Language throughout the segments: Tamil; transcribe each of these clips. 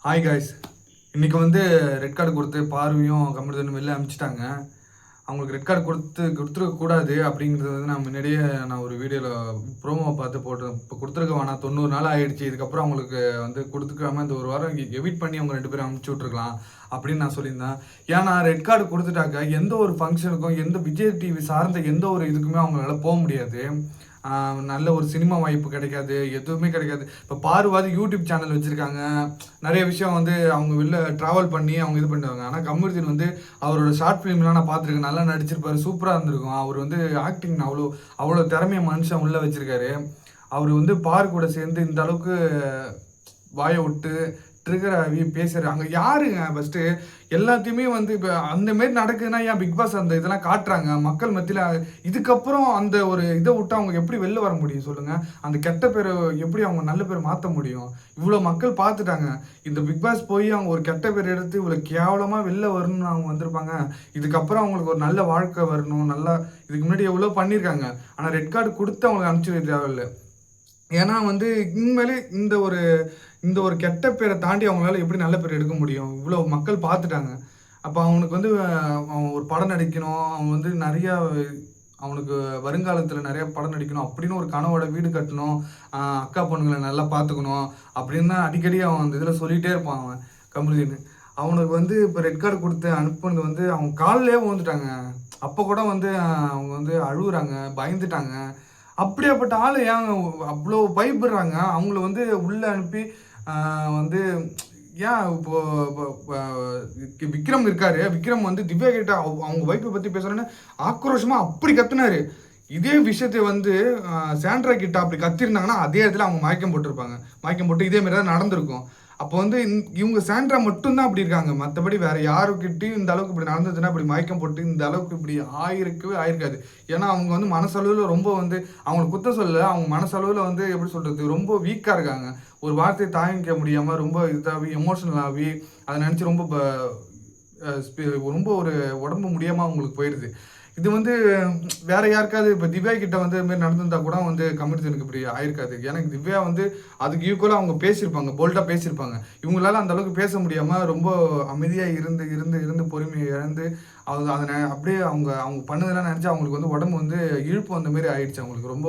Hi guys. இன்றைக்கி வந்து ரெட் கார்டு கொடுத்து பார்வையும் கம்ப்யூட்டர் வெளில அனுப்பிச்சிட்டாங்க. அவங்களுக்கு ரெட் கார்டு கொடுத்துருக்கக்கூடாது அப்படிங்கிறது வந்து நான் முன்னாடியே ஒரு வீடியோவில் ப்ரோமோ பார்த்து போட்டு இப்போ கொடுத்துருக்க வேணாம், 90 நாள் ஆகிடுச்சு, இதுக்கப்புறம் அவங்களுக்கு வந்து கொடுத்துக்காம இந்த ஒரு வாரம் எவிட் பண்ணி அவங்க 2 பேரும் அனுப்பிச்சி விட்ருக்கலாம் அப்படின்னு நான் சொல்லியிருந்தேன். ஏன்னா ரெட் கார்டு கொடுத்துட்டாக்க எந்த ஒரு ஃபங்க்ஷனுக்கும் எந்த விஜய் டிவி சார்ந்த எந்த ஒரு இதுக்குமே அவங்களால போக முடியாது. நல்ல ஒரு சினிமா வாய்ப்பு கிடைக்காது, எதுவுமே கிடைக்காது. இப்போ பார்வாது யூடியூப் சேனல் வச்சுருக்காங்க, நிறைய விஷயம் வந்து அவங்க வெளில ட்ராவல் பண்ணி அவங்க இது பண்ணுவாங்க. ஆனால் கமருதீன் வந்து அவரோட ஷார்ட் ஃபிலிம்லாம் நான் பார்த்துருக்கேன், நல்லா நடிச்சிருப்பாரு, சூப்பராக இருந்திருக்கும். அவர் வந்து ஆக்டிங் அவ்வளோ திறமைய மனுஷன் உள்ளே வச்சுருக்காரு. அவர் வந்து பார் கூட சேர்ந்து இந்த அளவுக்கு வாயை விட்டு ட்ரிகர் ஆகி பேசுகிறாரு. அங்கே யாருங்க ஃபஸ்ட்டு எல்லாத்தையுமே வந்து இப்போ அந்தமாரி நடக்குதுன்னா ஏன் பிக் பாஸ் அந்த இதெல்லாம் காட்டுறாங்க மக்கள் மத்தியில்? இதுக்கப்புறம் அந்த ஒரு இதை விட்டு அவங்க எப்படி வெளில வர முடியும் சொல்லுங்கள்? அந்த கெட்ட பேரை எப்படி அவங்க நல்ல பேர் மாற்ற முடியும்? இவ்வளோ மக்கள் பார்த்துட்டாங்க. இந்த பிக் பாஸ் போய் அவங்க ஒரு கெட்ட பேர் எடுத்து இவ்வளோ கேவலமாக வெளில வரணும்னு அவங்க வந்திருப்பாங்க. இதுக்கப்புறம் அவங்களுக்கு ஒரு நல்ல வாழ்க்கை வரணும், நல்லா இதுக்கு முன்னாடி எவ்வளோ பண்ணியிருக்காங்க. ஆனால் ரெட் கார்டு கொடுத்து அவங்களுக்கு அனுப்பிச்சி வைக்க தேவையில்லை. ஏன்னா வந்து உண்மையிலே இந்த ஒரு கெட்ட பேரை தாண்டி அவங்களால எப்படி நல்ல பேர் எடுக்க முடியும்? இவ்வளோ மக்கள் பார்த்துட்டாங்க. அப்போ அவனுக்கு வந்து அவன் ஒரு படம் நடிக்கணும், அவன் வந்து நிறையா அவனுக்கு வருங்காலத்தில் நிறையா படம் நடிக்கணும் அப்படின்னு ஒரு கனவோட வீடு கட்டணும், அக்கா பொண்ணுங்களை நல்லா பார்த்துக்கணும் அப்படின்னு தான் அடிக்கடி அவன் அந்த இதில் சொல்லிகிட்டே இருப்பான் அவன் கமருதீன். அவனுக்கு வந்து இப்போ ரெட் கார்டு கொடுத்து அனுப்புனது வந்து அவங்க காலிலே வந்துட்டாங்க. அப்போ கூட வந்து அவங்க வந்து அழுகுறாங்க, பயந்துட்டாங்க. அப்படியாப்பட்ட ஆள் ஏன் அவ்வளோ பயப்படுறாங்க? அவங்கள வந்து உள்ளே அனுப்பி வந்து ஏன் விக்ரம் இருக்காரு, விக்ரம் வந்து திவ்யா கிட்ட அவங்க வைப்பை பற்றி பேசுகிறேன்னு ஆக்ரோஷமாக அப்படி கத்துனாரு. இதே விஷயத்தை வந்து சாண்ட்ரா கிட்ட அப்படி கத்திருந்தாங்கன்னா அதே இடத்துல அவங்க மயக்கம் போட்டிருப்பாங்க. மயக்கம் போட்டு இதே மாதிரி தான் நடந்திருக்கும். அப்போ வந்து இவங்க சாண்ட்ரா மட்டும்தான் அப்படி இருக்காங்க, மற்றபடி வேற யாருக்கிட்டையும் இந்த அளவுக்கு இப்படி நடந்ததுன்னா இப்படி மயக்கம் போட்டு இந்த அளவுக்கு இப்படி ஆயிருக்காது. ஏன்னா அவங்க வந்து மனசளவில் ரொம்ப வந்து அவங்களுக்கு குத்தம் சொல்ல, அவங்க மனசளவில் வந்து எப்படி சொல்கிறது, ரொம்ப வீக்காக இருக்காங்க. ஒரு வார்த்தையை தாங்கிக்க முடியாமல் ரொம்ப இதாகி எமோஷனல் ஆகி அதை நினச்சி ரொம்ப ஒரு உடம்பு முடியாமல் அவங்களுக்கு போயிடுது. இது வந்து வேற யாருக்காவது இப்போ திவ்யா கிட்ட வந்து இதுமாரி நடந்திருந்தா கூட வந்து கமருதீனுக்கு இப்படி ஆயிருக்காது. எனக்கு திவ்யா வந்து அதுக்கு ஈக்குவலாக அவங்க பேசியிருப்பாங்க, போல்டாக பேசியிருப்பாங்க. இவங்களால அந்த அளவுக்கு பேச முடியாமல் ரொம்ப அமைதியாக இருந்து பொறுமையை இழந்து அதை அப்படியே அவங்க பண்ணதெல்லாம் நினச்சி அவங்களுக்கு வந்து உடம்பு வந்து இழுப்பு வந்த மாரி ஆயிடுச்சு. அவங்களுக்கு ரொம்ப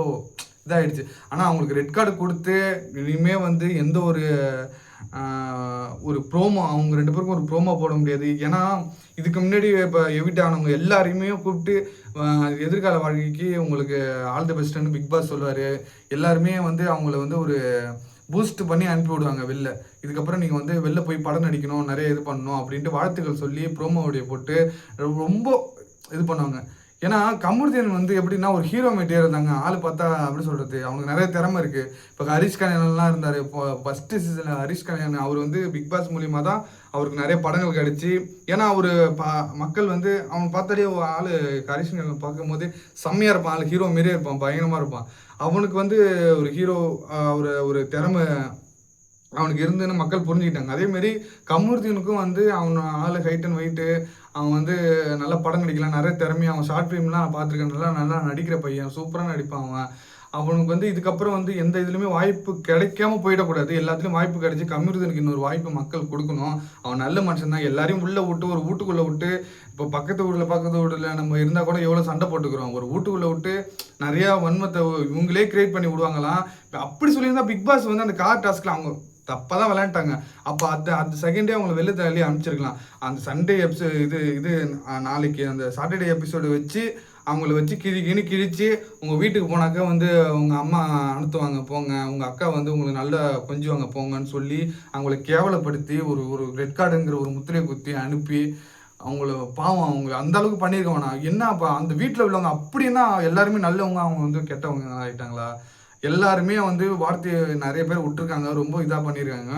இதாகிடுச்சு. ஆனால் அவங்களுக்கு ரெட் கார்டு கொடுத்து இனிமேல் வந்து எந்த ஒரு ப்ரோமோ அவங்க 2 பேருக்கும் ஒரு ப்ரோமோ போட முடியாது. ஏன்னா இதுக்கு முன்னாடி இப்போ எவிட் ஆனவங்க எல்லாரையுமே கூப்பிட்டு எதிர்கால வாழ்க்கைக்கு உங்களுக்கு ஆல் தி பெஸ்ட்னு பிக் பாஸ் சொல்லுவார். எல்லாருமே வந்து அவங்கள வந்து ஒரு பூஸ்ட் பண்ணி அனுப்பி விடுவாங்க வெளில. இதுக்கப்புறம் நீங்கள் வந்து வெளில போய் படம் நடிக்கணும், நிறைய இது பண்ணணும் அப்படின்ட்டு வாழ்த்துக்கள் சொல்லி ப்ரோமோடைய போட்டு ரொம்ப இது பண்ணுவாங்க. ஏன்னா கமருதீன் வந்து எப்படின்னா ஒரு ஹீரோ மெட்டீரியல் இருந்தாங்க. ஆள் பார்த்தா அப்படி சொல்கிறது அவனுக்கு நிறைய திறமை இருக்குது. இப்போ ஹரிஷ் கல்யாணம்லாம் இருந்தார். இப்போ ஃபஸ்ட்டு சீசனில் ஹரிஷ் கல்யாணம் அவர் வந்து பிக் பாஸ் மூலிமா தான் அவருக்கு நிறைய படங்கள் கிடச்சி. ஏன்னா அவர் மக்கள் வந்து அவன் பார்த்தாலே ஆள் ஹரிஷ் கல்யாணம் பார்க்கும்போது செம்மையாக இருப்பான், ஆள் ஹீரோ மாரியே இருப்பான், பயங்கரமாக இருப்பான். அவனுக்கு வந்து ஒரு ஹீரோ ஒரு திறமை அவனுக்கு இருந்துன்னு மக்கள் புரிஞ்சுக்கிட்டாங்க. அதேமாரி கமருதீனுக்கும் வந்து அவன் ஆள் ஹைட் அண்ட் வெயிட்டு, அவன் வந்து நல்லா படம் நடிக்கலாம், நிறைய திறமையாக அவன் ஷார்ட் ஃபிலிம்லாம் பார்த்துருக்கேன், நல்லா நடிக்கிற பையன், சூப்பராக நடிப்பான் அவன். அவனுக்கு வந்து இதுக்கப்புறம் வந்து எந்த இதுலையுமே வாய்ப்பு கிடைக்காம போயிடக்கூடாது. எல்லாத்துலேயும் வாய்ப்பு கிடைச்சி கமருதீனுக்கு இன்னொரு வாய்ப்பு மக்கள் கொடுக்கணும். அவன் நல்ல மனுஷன் தான். எல்லாரையும் உள்ளே விட்டு ஒரு வீட்டுக்குள்ளே விட்டு இப்போ பக்கத்து வீட்டில் நம்ம இருந்தால் கூட எவ்வளோ சண்டை போட்டுக்கிறோம். ஒரு வீட்டுக்குள்ளே விட்டு நிறையா வன்மத்தை இவங்களே கிரியேட் பண்ணி விடுவாங்களாம். அப்படி சொல்லியிருந்தா பிக் பாஸ் வந்து அந்த கார் டாஸ்கில் அவங்க தப்பாக தான் விளையாண்டாங்க. அப்போ அந்த செகண்டே அவங்கள வெளில தள்ளி அனுப்பிச்சிருக்கலாம். அந்த சண்டே இது நாளைக்கு அந்த சாட்டர்டே எபிசோடு வச்சு அவங்கள வச்சு கிழிச்சு உங்கள் வீட்டுக்கு போனாக்கா வந்து உங்கள் அம்மா அனுப்புவாங்க போங்க, உங்கள் அக்கா வந்து உங்களுக்கு நல்லா கொஞ்சுவாங்க போங்கன்னு சொல்லி அவங்கள கேவலப்படுத்தி ஒரு ரெட் கார்டுங்கிற ஒரு முத்திரையை குத்தி அனுப்பி அவங்கள பாவம் அவங்க அந்த அளவுக்கு பண்ணியிருக்க வேணாம். என்ன அப்போ அந்த வீட்டில் உள்ளவங்க அப்படின்னா எல்லாருமே நல்லவங்க, அவங்க வந்து கெட்டவங்க ஆகிட்டாங்களா? எல்லாருமே வந்து வார்த்தையை நிறைய பேர் விட்டுருக்காங்க, ரொம்ப இதாக பண்ணியிருக்காங்க.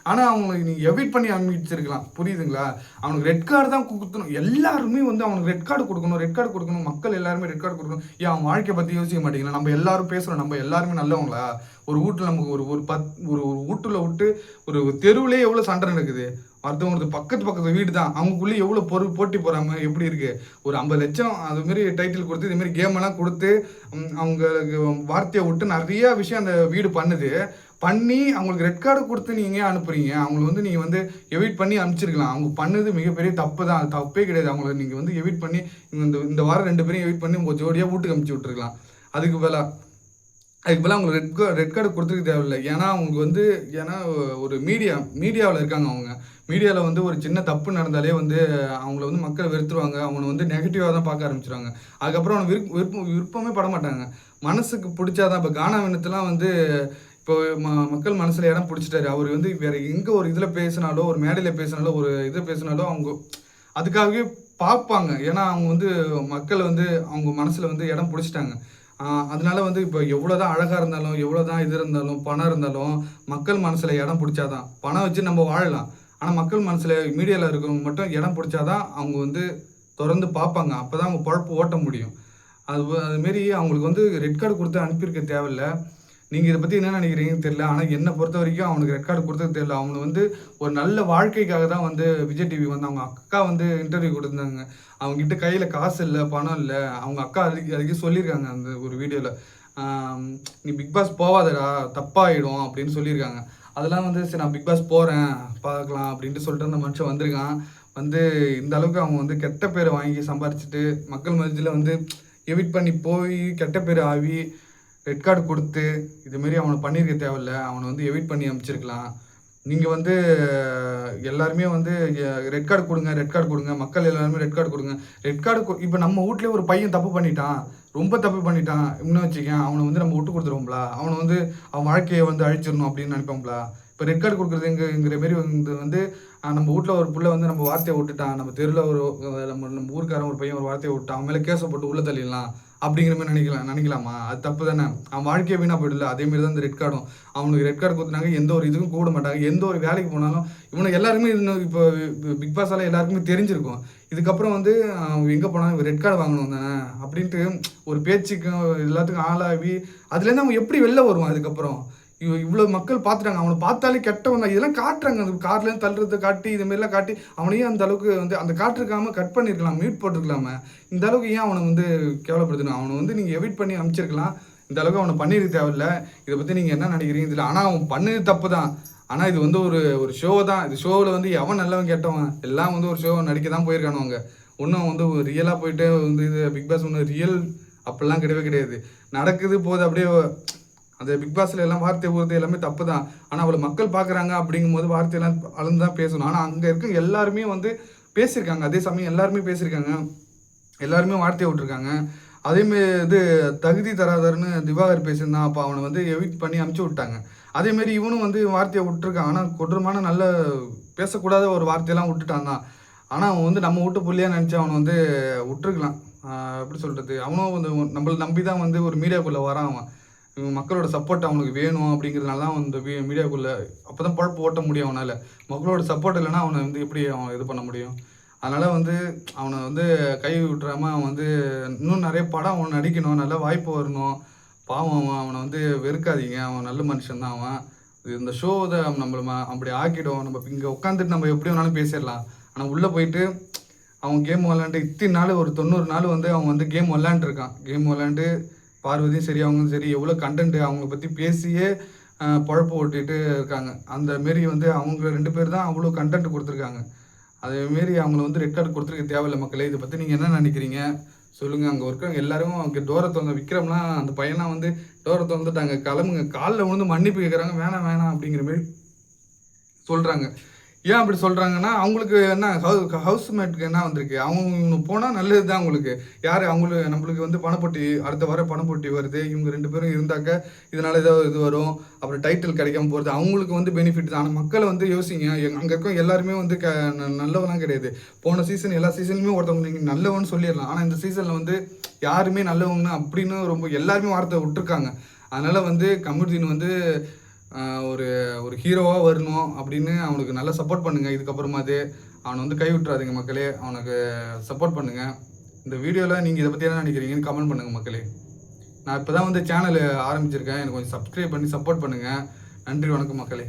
ஆனால் அவங்களுக்கு நீங்கள் எவிட் பண்ணி அனுப்பிச்சிருக்கலாம், புரியுதுங்களா? அவனுக்கு ரெட் கார்டு தான் கொடுக்கணும். எல்லாருமே வந்து அவனுக்கு ரெட் கார்டு கொடுக்கணும். மக்கள் எல்லாருமே ரெட் கார்டு கொடுக்கணும். ஏன் அவன் வாழ்க்கையை பற்றி யோசிக்க மாட்டீங்களா? நம்ம எல்லாரும் பேசுகிறோம், நம்ம எல்லாருமே நல்லவங்களா? ஒரு வீட்டில் நமக்கு ஒரு வீட்டில் விட்டு ஒரு தெருவிலே எவ்வளோ சண்டை நடக்குது. அடுத்தவங்களுக்கு பக்கத்து வீடு தான், அவங்களுக்குள்ளே எவ்வளோ போட்டி போகிறாம எப்படி இருக்குது. ஒரு 50 லட்சம் அதுமாரி டைட்டில் கொடுத்து இதுமாரி கேமெல்லாம் கொடுத்து அவங்களுக்கு வார்த்தையை விட்டு நிறையா விஷயம் அந்த வீடு பண்ணுது. பண்ணி அவங்களுக்கு ரெட் கார்டு கொடுத்து நீங்கள் அனுப்புறீங்க. அவங்கள வந்து நீங்கள் வந்து எவிட் பண்ணி அனுப்பிச்சிருக்கலாம். அவங்க பண்ணது மிகப்பெரிய தப்பு தான். அது தப்பே கிடையாது. அவங்கள நீங்கள் வந்து எவிட் பண்ணி இந்த வாரம் 2 பேரையும் எவிட் பண்ணி உங்கள் ஜோடியாக வீட்டுக்கு அனுப்பிச்சி விட்டுருக்கலாம். அதுக்கு பதிலாக அவங்களுக்கு ரெட் கார்டு கொடுத்துருக்க தேவையில்லை. ஏன்னா அவங்களுக்கு வந்து ஒரு மீடியாவில் இருக்காங்க. அவங்க மீடியாவில் வந்து ஒரு சின்ன தப்பு நடந்தாலே வந்து அவங்கள வந்து மக்கள் வெறுத்துருவாங்க. அவனை வந்து நெகட்டிவாக தான் பார்க்க ஆரம்பிச்சிருவாங்க. அதுக்கப்புறம் அவனை விருப்பமே பட மாட்டாங்க. மனசுக்கு பிடிச்சாதான். இப்போ கானா வினத்தெலாம் வந்து இப்போ மக்கள் மனசில் இடம் பிடிச்சிட்டாரு. அவர் வந்து வேறு எங்கே ஒரு இதில் பேசினாலோ, ஒரு மேடையில் பேசினாலோ, ஒரு இதை பேசினாலோ அவங்க அதுக்காகவே பார்ப்பாங்க. ஏன்னா அவங்க வந்து மக்கள் வந்து அவங்க மனசில் வந்து இடம் பிடிச்சிட்டாங்க. அதனால வந்து இப்போ எவ்வளோதான் அழகாக இருந்தாலும், எவ்வளோதான் இது இருந்தாலும், பணம் இருந்தாலும் மக்கள் மனசில் இடம் பிடிச்சாதான். பணம் வச்சு நம்ம வாழலாம். ஆனால் மக்கள் மனசில் மீடியாவில் இருக்கிறவங்க மட்டும் இடம் பிடிச்சாதான் அவங்க வந்து தொடர்ந்து பார்ப்பாங்க. அப்போ தான் அவங்க பொழப்பு ஓட்ட முடியும். அதுமாரி அவங்களுக்கு வந்து ரெட் கார்டு கொடுத்து அனுப்பியிருக்க தேவையில்லை. நீங்கள் இதை பற்றி என்ன நினைக்கிறீங்கன்னு தெரியல. ஆனால் என்னை பொறுத்த வரைக்கும் அவனுக்கு ரெட் கார்டு கொடுத்தது தெரியல. அவனு வந்து ஒரு நல்ல வாழ்க்கைக்காக தான் வந்து விஜய் டிவி வந்து அவங்க அக்கா வந்து இன்டர்வியூ கொடுத்துருந்தாங்க. அவங்ககிட்ட கையில் காசு இல்லை, பணம் இல்லை. அவங்க அக்கா அதுக்கு சொல்லியிருக்காங்க அந்த ஒரு வீடியோவில். நீ பிக் பாஸ் போவாதடா, தப்பாகிடும் அப்படின்னு சொல்லியிருக்காங்க. அதெல்லாம் வந்து சரி நான் பிக் பாஸ் போகிறேன் பார்க்கலாம் அப்படின்ட்டு சொல்லிட்டு அந்த மனுஷன் வந்திருக்கான். வந்து இந்த அளவுக்கு அவங்க வந்து கெட்ட பேரை வாங்கி சம்பாரிச்சிட்டு மக்கள் மத்தியில் வந்து எவிட் பண்ணி போய் கெட்ட பேர் ஆகி ரெட் கார்டு கொடுத்து இதுமாரி அவனை பண்ணியிருக்க தேவையில்ல. அவனை வந்து எவிட் பண்ணி அனுப்பிச்சிருக்கலாம். நீங்கள் வந்து எல்லாருமே வந்து ரெட் கார்டு கொடுங்க, மக்கள் எல்லாருமே ரெட் கார்டு கொடுங்க. ரெட் கார்டு இப்போ நம்ம வீட்லேயே ஒரு பையன் தப்பு பண்ணிட்டான், ரொம்ப தப்பு பண்ணிட்டான் இன்னும் வச்சுக்கேன், அவனை வந்து நம்ம விட்டு கொடுத்துருவோம்ல, அவனை வந்து அவன் வாழ்க்கையை வந்து அழிச்சிடணும் அப்படின்னு நினைப்போம்ல. இப்போ ரெட் கார்டு கொடுக்குறதுங்கிற மாரி வந்து நம்ம வீட்டில் ஒரு பிள்ளை வந்து நம்ம வார்த்தையை விட்டுட்டான், நம்ம தெருவில் ஒரு நம்ம ஊருக்காரன் ஒரு பையன் ஒரு வார்த்தையை விட்டான், அவன் மேலே கேஸை போட்டு உள்ள தள்ளிடலாம் அப்படிங்கிற மாதிரி நினைக்கலாமா? அது தப்பு தானே. அவன் வாழ்க்கையை வீணாக போயிடல. அதேமாரி தான் இந்த ரெட் கார்டும். அவனுக்கு ரெட் கார்டு கொடுத்துனாங்க, எந்த ஒரு இதுக்கும் கூட மாட்டாங்க. எந்த ஒரு வேலைக்கு போனாலும் இவனுக்கு எல்லாருமே இன்னும் இப்போ பிக் பாஸால் எல்லாருக்குமே தெரிஞ்சிருக்கும். இதுக்கப்புறம் வந்து எங்கே போனாலும் ரெட் கார்டு வாங்கணும் தானே அப்படின்ட்டு ஒரு பேச்சுக்கும் எல்லாத்துக்கும் ஆளாகி அதுலேருந்து அவன் எப்படி வெளில வருவான்? அதுக்கப்புறம் இவ்வளோ மக்கள் பார்த்துட்டாங்க, அவனை பார்த்தாலே கெட்டவன் தான். இதெல்லாம் காட்டுறாங்க, அந்த கார்லேருந்து தள்ளுறதை காட்டி இதுமாரிலாம் காட்டி அவனையும் அந்த அளவுக்கு வந்து அந்த காட்டிருக்காமல் கட் பண்ணியிருக்கலாம், மியூட் போட்டிருக்கலாம. இந்த அளவுக்கு ஏன் அவனை வந்து கேவலப்படுத்தணும்? அவனை வந்து நீங்கள் எவிட் பண்ணி அனுப்பிச்சிருக்கலாம். இந்த அளவுக்கு அவனை பண்ணியிருக்க தேவையில்லை. இதை பற்றி நீங்கள் என்ன நினைக்கிறீங்க இதில்? ஆனால் அவன் பண்ணது தப்பு தான். ஆனால் இது வந்து ஒரு ஷோ தான். இது ஷோவில் வந்து எவன் நல்லவன் கேட்டவன் எல்லாம் வந்து ஒரு ஷோ நடிக்க தான் போயிருக்கானுவங்க. ஒன்றும் வந்து ரியலாக போயிட்டு வந்து இது பிக் பாஸ் ஒன்று ரியல் அப்படிலாம் கிடையாது. நடக்குது போது அப்படியே அந்த பிக் பாஸில் எல்லாம் வார்த்தை போகிறது எல்லாமே தப்பு தான். ஆனால் அவளை மக்கள் பார்க்குறாங்க அப்படிங்கும் போது வார்த்தையெல்லாம் அளந்து தான் பேசணும். ஆனால் அங்கே இருக்க எல்லாருமே வந்து பேசியிருக்காங்க. அதே சமயம் எல்லாருமே பேசியிருக்காங்க, எல்லாருமே வார்த்தையை விட்டுருக்காங்க. அதேமாரி இது தகுதி தராதர்னு திவாகர் பேசியிருந்தான். அப்போ அவனை வந்து எவிட் பண்ணி அனுப்பிச்சி விட்டாங்க. அதேமாரி இவனும் வந்து வார்த்தையை விட்டுருக்கான். ஆனால் கொடூரமான நல்ல பேசக்கூடாத ஒரு வார்த்தையெல்லாம் விட்டுட்டான் தான். ஆனால் அவன் வந்து நம்ம வீட்டு புள்ளியாக நினச்சி அவனை வந்து விட்டுருக்கலாம். எப்படி சொல்கிறது, அவனும் வந்து நம்மளை நம்பி தான் வந்து ஒரு மீடியாக்குள்ளே வரான். அவன் மக்களோட சப்போர்ட் அவனுக்கு வேணும் அப்படிங்கிறதுனால தான் அந்த மீடியாக்குள்ளே அப்போ தான் பழப்பு ஓட்ட முடியும். அவனால் மக்களோட சப்போர்ட் இல்லைன்னா அவனை வந்து எப்படி அவன் இது பண்ண முடியும்? அதனால் வந்து அவனை வந்து கை விட்டுறாமல் அவன் வந்து இன்னும் நிறைய படம் அவன் நடிக்கணும், நல்ல வாய்ப்பு வரணும். பாவம் அவனை வந்து வெறுக்காதீங்க. அவன் நல்ல மனுஷன் தான். அவன் இந்த ஷோ இதை நம்மள அப்படி ஆக்கிடும். நம்ம இங்கே உட்காந்துட்டு நம்ம எப்படி வேணாலும் பேசிடலாம். ஆனால் உள்ளே போயிட்டு அவன் கேம் விளாண்டு இத்தனை நாள் ஒரு 90 நாள் வந்து அவன் வந்து கேம் விளாண்டுருக்கான். கேம் விளாண்டு பார்வதியும் சரி அவங்களும் சரி எவ்வளோ கண்டென்ட்டு அவங்கள பற்றி பேசியே பழப்பு ஓட்டிகிட்டு இருக்காங்க. அந்த மாரி வந்து அவங்க 2 பேர் தான் அவ்வளோ கண்டென்ட் கொடுத்துருக்காங்க. அதேமாரி அவங்கள வந்து ரெட் கார்டு கொடுத்துருக்க தேவையில்லை. மக்களே இதை பற்றி நீங்கள் என்ன நினைக்கிறீங்க சொல்லுங்கள். அங்கே இருக்கிறவங்க எல்லாரும் அங்கே டோரை திறந்த விக்ரம்லாம் அந்த பையன்லாம் வந்து டோரை திறந்துட்டாங்க, கிளம்புங்க, காலில் விழுந்து மன்னிப்பு கேட்குறாங்க, வேணாம் அப்படிங்கிற மாரி சொல்கிறாங்க. ஏன் அப்படி சொல்கிறாங்கன்னா அவங்களுக்கு என்ன ஹவுஸ் மேட்டுக்கு என்ன வந்திருக்கு, அவங்க போனால் நல்லது தான். அவங்களுக்கு யார் நம்மளுக்கு வந்து பணப்பொட்டி அடுத்த வாரம் பணப்பொட்டி வருது, இவங்க 2 பேரும் இருந்தாக்க இதனால் ஏதோ இது வரும், அப்புறம் டைட்டில் கிடைக்காம போகிறது அவங்களுக்கு வந்து பெனிஃபிட் தான். ஆனால் மக்களை வந்து யோசிங்க, அங்கே இருக்க எல்லாருமே வந்து நல்லவெல்லாம் கிடையாது. போன சீசன் எல்லா சீசனுமே ஒருத்தவங்க நீங்கள் நல்லவன்னு சொல்லிடலாம். ஆனால் இந்த சீசனில் வந்து யாருமே நல்லவங்க அப்படின்னு ரொம்ப எல்லாருமே வார்த்தை விட்டுருக்காங்க. அதனால் வந்து கமருதீன் வந்து ஒரு ஹீரோவாக வரணும் அப்படின்னு அவனுக்கு நல்லா சப்போர்ட் பண்ணுங்கள். இதுக்கப்புறமா அவனை வந்து கை விட்டுறாதீங்க மக்களே, அவனுக்கு சப்போர்ட் பண்ணுங்கள். இந்த வீடியோவில் நீங்கள் இதை பற்றி என்ன நினைக்கிறீங்கன்னு கமெண்ட் பண்ணுங்கள் மக்களே. நான் இப்போ தான் வந்து சேனல் ஆரம்பிச்சிருக்கேன், எனக்கு கொஞ்சம் சப்ஸ்கிரைப் பண்ணி சப்போர்ட் பண்ணுங்கள். நன்றி, வணக்கம் மக்களே.